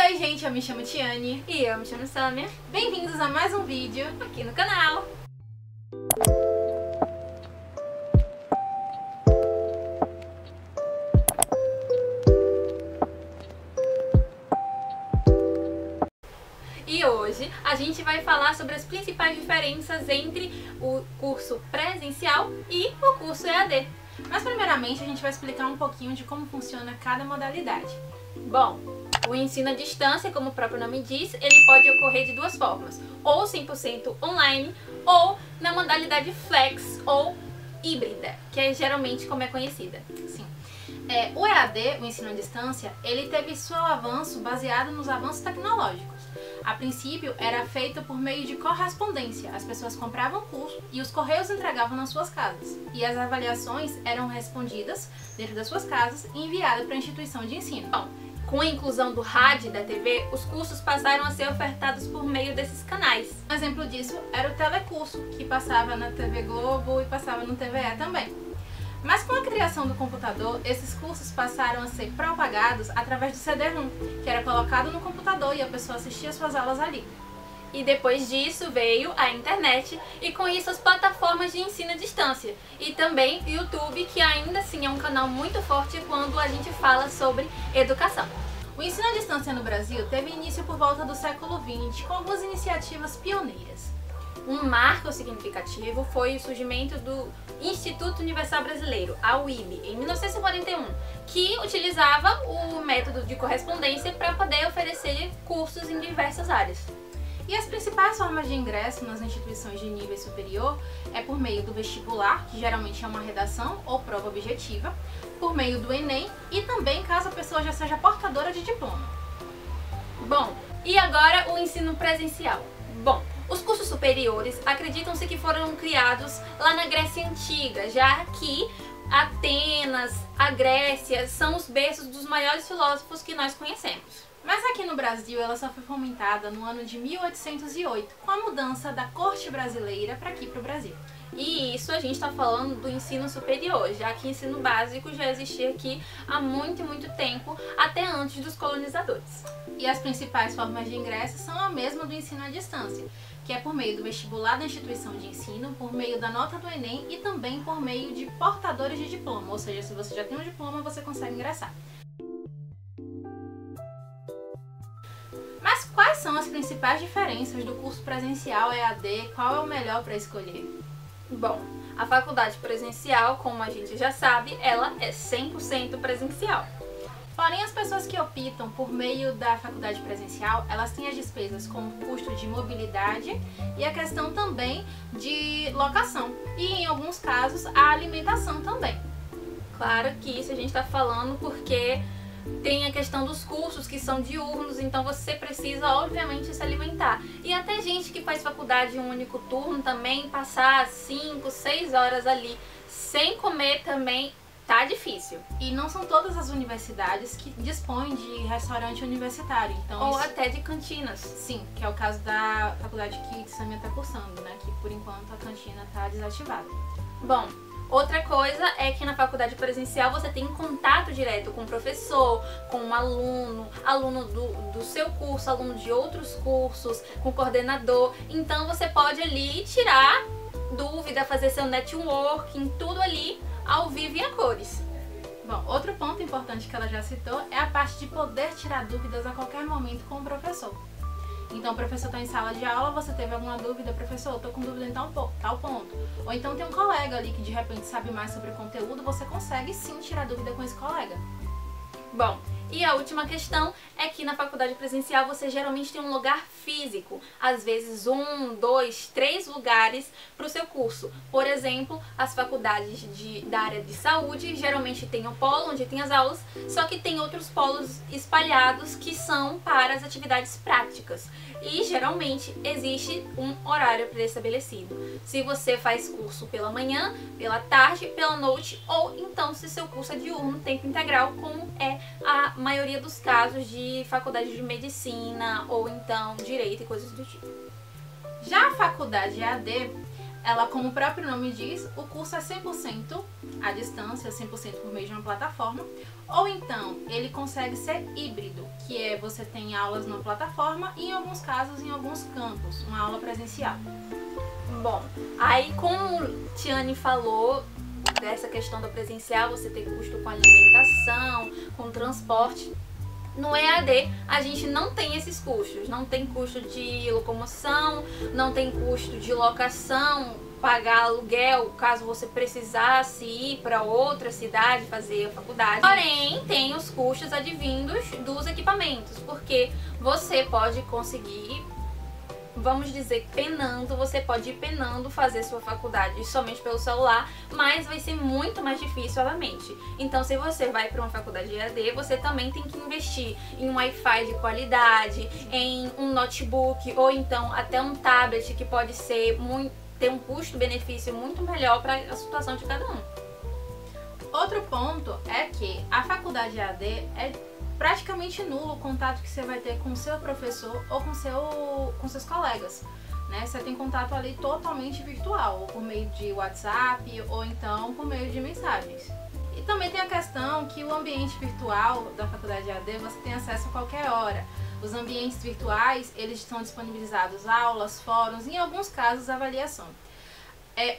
Oi gente, eu me chamo Tiane. E eu me chamo Samia. Bem-vindos a mais um vídeo aqui no canal. E hoje a gente vai falar sobre as principais diferenças entre o curso presencial e o curso EAD. Mas primeiramente a gente vai explicar um pouquinho de como funciona cada modalidade. Bom, o ensino à distância, como o próprio nome diz, ele pode ocorrer de duas formas, ou 100% online, ou na modalidade flex ou híbrida, que é geralmente como é conhecida. Sim. O EAD, o ensino à distância, ele teve seu avanço baseado nos avanços tecnológicos. A princípio, era feito por meio de correspondência. As pessoas compravam o curso e os correios entregavam nas suas casas. E as avaliações eram respondidas dentro das suas casas e enviadas para a instituição de ensino. Bom, com a inclusão do rádio e da TV, os cursos passaram a ser ofertados por meio desses canais. Um exemplo disso era o telecurso, que passava na TV Globo e passava no TVE também. Mas com a criação do computador, esses cursos passaram a ser propagados através do CD-ROM, que era colocado no computador e a pessoa assistia suas aulas ali. E depois disso veio a internet e com isso as plataformas de ensino à distância. E também o YouTube, que ainda assim é um canal muito forte quando a gente fala sobre educação. O ensino à distância no Brasil teve início por volta do século XX, com algumas iniciativas pioneiras. Um marco significativo foi o surgimento do Instituto Universal Brasileiro, a UIB, em 1941, que utilizava o método de correspondência para poder oferecer cursos em diversas áreas. E as principais formas de ingresso nas instituições de nível superior é por meio do vestibular, que geralmente é uma redação ou prova objetiva, por meio do Enem e também caso a pessoa já seja portadora de diploma. Bom, e agora o ensino presencial. Bom, os cursos superiores acreditam-se que foram criados lá na Grécia Antiga, já que Atenas, a Grécia, são os berços dos maiores filósofos que nós conhecemos. Mas aqui no Brasil ela só foi fomentada no ano de 1808, com a mudança da corte brasileira para aqui para o Brasil. E isso a gente está falando do ensino superior, já que o ensino básico já existia aqui há muito tempo, até antes dos colonizadores. E as principais formas de ingresso são a mesma do ensino à distância, que é por meio do vestibular da instituição de ensino, por meio da nota do Enem e também por meio de portadores de diploma, ou seja, se você já tem um diploma, você consegue ingressar. Mas quais são as principais diferenças do curso presencial EAD? Qual é o melhor para escolher? Bom, a faculdade presencial, como a gente já sabe, ela é 100% presencial. Porém, as pessoas que optam por meio da faculdade presencial, elas têm as despesas como custo de mobilidade e a questão também de locação. E em alguns casos, a alimentação também. Claro que isso a gente está falando porque tem a questão dos cursos que são diurnos, então você precisa obviamente se alimentar. E até gente que faz faculdade em um único turno também, passar 5, 6 horas ali sem comer também tá difícil. E não são todas as universidades que dispõem de restaurante universitário. Então ou até de cantinas. Sim, que é o caso da faculdade que Samia está cursando, né? Que por enquanto a cantina está desativada. Bom, outra coisa é que na faculdade presencial você tem contato direto com o professor, com um aluno do seu curso, aluno de outros cursos, com o coordenador. Então você pode ali tirar dúvida, fazer seu networking, tudo ali ao vivo e a cores. Bom, outro ponto importante que ela já citou é a parte de poder tirar dúvidas a qualquer momento com o professor. Então o professor está em sala de aula, você teve alguma dúvida, professor, eu tô com dúvida em tal ponto. Ou então tem um colega ali que de repente sabe mais sobre o conteúdo, você consegue sim tirar dúvida com esse colega. Bom, e a última questão é que na faculdade presencial você geralmente tem um lugar físico, às vezes 1, 2, 3 lugares para o seu curso. Por exemplo, as faculdades da área de saúde geralmente tem um polo onde tem as aulas, só que tem outros polos espalhados que são para as atividades práticas. E geralmente existe um horário pré-estabelecido. Se você faz curso pela manhã, pela tarde, pela noite, ou então se seu curso é diurno, tempo integral, como é a maioria dos casos de faculdade de medicina ou então direito e coisas do tipo. Já a faculdade EAD, ela, como o próprio nome diz, o curso é 100% à distância, 100% por meio de uma plataforma, ou então ele consegue ser híbrido, que é você tem aulas na plataforma e em alguns casos, em alguns campos, uma aula presencial. Bom, aí como Tiane falou dessa questão do presencial, você tem custo com alimentação, com transporte. No EAD, a gente não tem esses custos, não tem custo de locomoção, não tem custo de locação, pagar aluguel caso você precisasse ir para outra cidade fazer a faculdade. Porém, tem os custos advindos dos equipamentos, porque você pode conseguir, vamos dizer, penando, você pode ir penando fazer sua faculdade somente pelo celular, mas vai ser muito mais difícil, obviamente. Então, se você vai para uma faculdade de EAD, você também tem que investir em um Wi-Fi de qualidade, em um notebook ou então até um tablet que pode ser ter um custo-benefício muito melhor para a situação de cada um. Outro ponto é que a faculdade EAD é praticamente nulo o contato que você vai ter com o seu professor ou com seus colegas, né? Você tem contato ali totalmente virtual, ou por meio de WhatsApp, ou então por meio de mensagens. E também tem a questão que o ambiente virtual da faculdade EAD você tem acesso a qualquer hora. Os ambientes virtuais, eles estão disponibilizados aulas, fóruns, em alguns casos avaliação.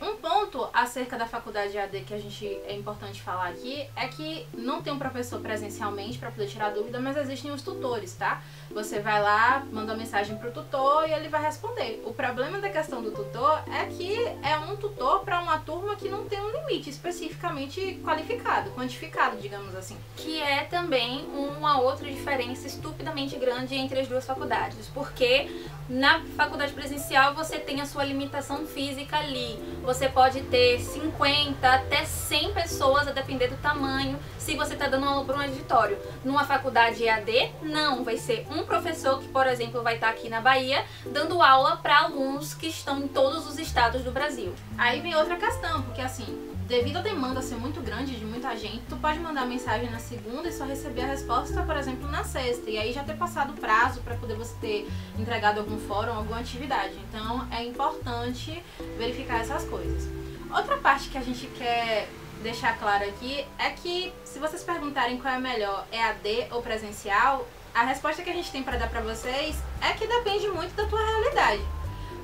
Um ponto acerca da faculdade EAD que é importante falar aqui é que não tem um professor presencialmente para poder tirar dúvida, mas existem os tutores, tá? Você vai lá, manda uma mensagem para o tutor e ele vai responder. O problema da questão do tutor é que é um tutor para uma turma que não tem um limite especificamente qualificado, quantificado, digamos assim. Que é também uma outra diferença estupidamente grande entre as duas faculdades, porque na faculdade presencial você tem a sua limitação física ali. Você pode ter 50 até 100 pessoas, a depender do tamanho, se você está dando aula para um auditório. Numa faculdade EAD, não. Vai ser um professor que, por exemplo, vai estar aqui na Bahia, dando aula para alunos que estão em todos os estados do Brasil. Aí vem outra questão, porque assim, devido à demanda ser muito grande de muita gente, tu pode mandar mensagem na segunda e só receber a resposta, por exemplo, na sexta. E aí já ter passado o prazo para poder você ter entregado algum fórum, alguma atividade. Então é importante verificar essas coisas. Outra parte que a gente quer deixar claro aqui é que se vocês perguntarem qual é melhor, EAD ou presencial, a resposta que a gente tem para dar para vocês é que depende muito da tua realidade.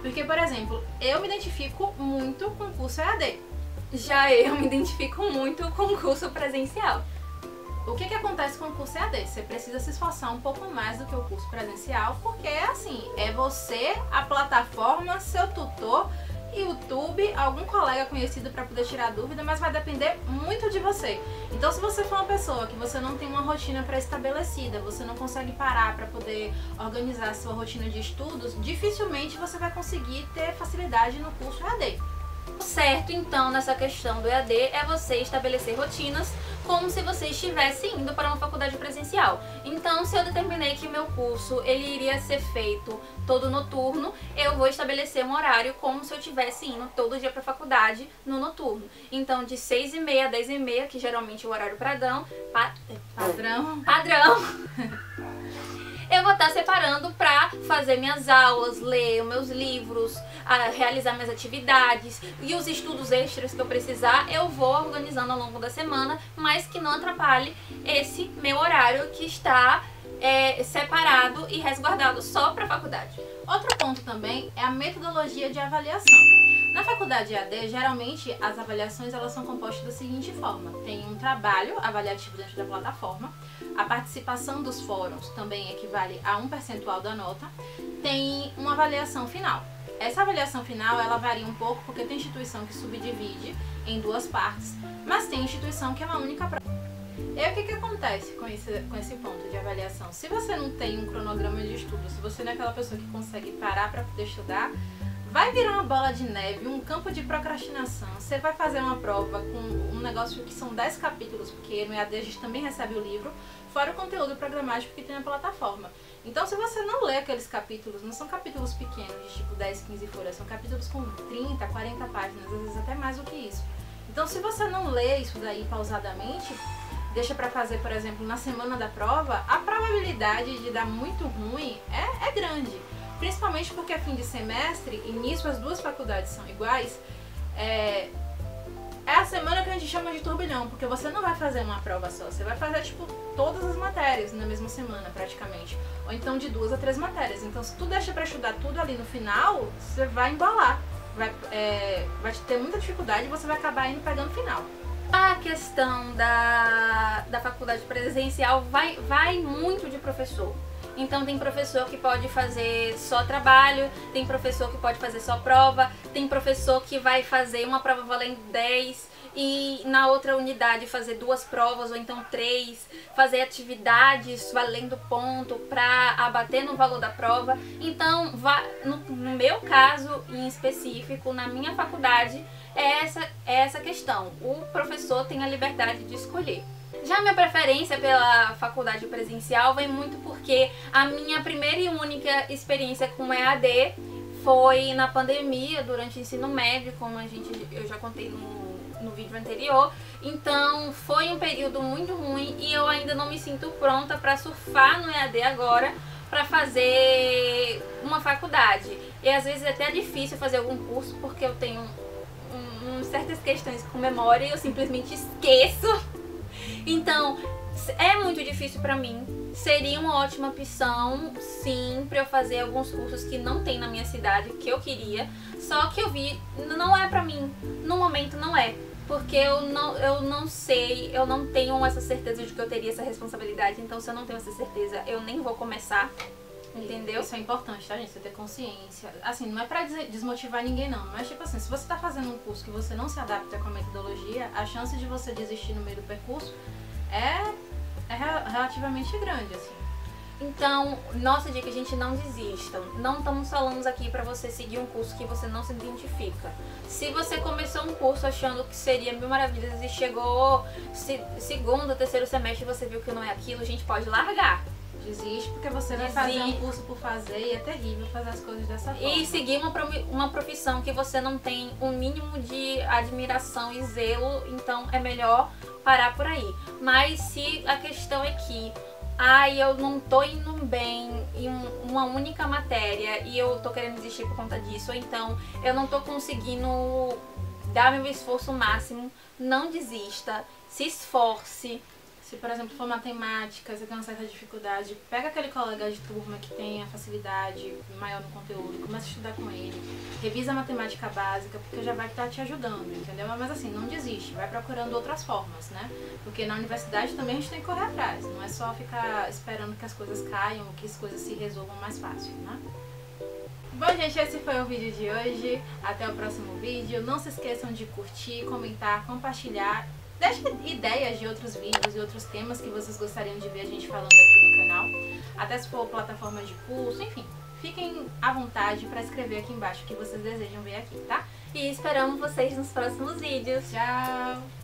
Porque, por exemplo, eu me identifico muito com o curso EAD. Já eu me identifico muito com o curso presencial. O que acontece com o curso EAD? Você precisa se esforçar um pouco mais do que o curso presencial, porque assim, é você, a plataforma, seu tutor, YouTube, algum colega conhecido para poder tirar dúvida, mas vai depender muito de você. Então, se você for uma pessoa que você não tem uma rotina pré-estabelecida, você não consegue parar para poder organizar a sua rotina de estudos, dificilmente você vai conseguir ter facilidade no curso EAD. O certo, então, nessa questão do EAD é você estabelecer rotinas como se você estivesse indo para uma faculdade presencial. Então, se eu determinei que meu curso ele iria ser feito todo noturno, eu vou estabelecer um horário como se eu estivesse indo todo dia para a faculdade no noturno. Então, de 6h30 a 10h30, que geralmente é o horário padrão, eu vou estar separando para fazer minhas aulas, ler meus livros, realizar minhas atividades e os estudos extras que eu precisar, eu vou organizando ao longo da semana, mas que não atrapalhe esse meu horário que está separado e resguardado só para a faculdade. Outro ponto também é a metodologia de avaliação. Na faculdade EAD, geralmente as avaliações elas são compostas da seguinte forma: tem um trabalho avaliativo dentro da plataforma, a participação dos fóruns também equivale a um percentual da nota, tem uma avaliação final. Essa avaliação final ela varia um pouco porque tem instituição que subdivide em duas partes, mas tem instituição que é uma única prova. E aí, o que acontece com esse ponto de avaliação? Se você não tem um cronograma de estudo, se você não é aquela pessoa que consegue parar para poder estudar, vai virar uma bola de neve, um campo de procrastinação. Você vai fazer uma prova com um negócio que são 10 capítulos, porque no EAD a gente também recebe o livro, fora o conteúdo programático que tem na plataforma. Então, se você não lê aqueles capítulos, não são capítulos pequenos, de tipo 10, 15 folhas, são capítulos com 30, 40 páginas, às vezes até mais do que isso. Então, se você não lê isso daí pausadamente, deixa pra fazer, por exemplo, na semana da prova, a probabilidade de dar muito ruim é grande. Principalmente porque é fim de semestre e nisso as duas faculdades são iguais, é a semana que a gente chama de turbilhão, porque você não vai fazer uma prova só, você vai fazer, tipo, todas as matérias na mesma semana, praticamente. Ou então de 2 a 3 matérias. Então, se tu deixa pra estudar tudo ali no final, você vai embalar. Vai ter muita dificuldade e você vai acabar indo pegando o final. A questão da faculdade presencial vai muito de professor. Então tem professor que pode fazer só trabalho, tem professor que pode fazer só prova, tem professor que vai fazer uma prova valendo 10 e na outra unidade fazer 2 provas ou então 3, fazer atividades valendo ponto para abater no valor da prova. Então, no meu caso em específico, na minha faculdade, é essa questão. O professor tem a liberdade de escolher. Já a minha preferência pela faculdade presencial vem muito porque a minha primeira e única experiência com EAD foi na pandemia, durante o ensino médio, como eu já contei no vídeo anterior. Então foi um período muito ruim e eu ainda não me sinto pronta para surfar no EAD agora, para fazer uma faculdade. E às vezes é até difícil fazer algum curso porque eu tenho certas questões com memória e eu simplesmente esqueço. Então, é muito difícil pra mim. Seria uma ótima opção, sim, pra eu fazer alguns cursos que não tem na minha cidade, que eu queria. Só que eu vi, não é pra mim. No momento não é. Porque eu não sei, eu não tenho essa certeza de que eu teria essa responsabilidade. Então, se eu não tenho essa certeza, eu nem vou começar. Entendeu? Isso é importante, tá, gente? Você ter consciência. Assim, não é pra desmotivar ninguém, não. Mas, tipo assim, se você tá fazendo um curso que você não se adapta com a metodologia, a chance de você desistir no meio do percurso é relativamente grande, assim. Então, nossa dica, gente, não desistam. Não estamos falando aqui pra você seguir um curso que você não se identifica. Se você começou um curso achando que seria mil maravilhas e chegou segundo, terceiro semestre e você viu que não é aquilo, a gente pode largar. Desiste porque você vai fazer um curso por fazer e é terrível fazer as coisas dessa forma. E seguir uma profissão que você não tem um mínimo de admiração e zelo, então é melhor parar por aí. Mas se a questão é que eu não tô indo bem em uma única matéria e eu tô querendo desistir por conta disso, ou então eu não tô conseguindo dar meu esforço máximo, não desista, se esforce. Se, por exemplo, for matemática, você tem uma certa dificuldade, pega aquele colega de turma que tem a facilidade maior no conteúdo, começa a estudar com ele, revisa a matemática básica, porque já vai estar te ajudando, entendeu? Mas assim, não desiste, vai procurando outras formas, né? Porque na universidade também a gente tem que correr atrás, não é só ficar esperando que as coisas caiam, que as coisas se resolvam mais fácil, né? Bom, gente, esse foi o vídeo de hoje. Até o próximo vídeo. Não se esqueçam de curtir, comentar, compartilhar. Deixe ideias de outros vídeos e outros temas que vocês gostariam de ver a gente falando aqui no canal. Até se for plataforma de curso, enfim. Fiquem à vontade para escrever aqui embaixo o que vocês desejam ver aqui, tá? E esperamos vocês nos próximos vídeos. Tchau!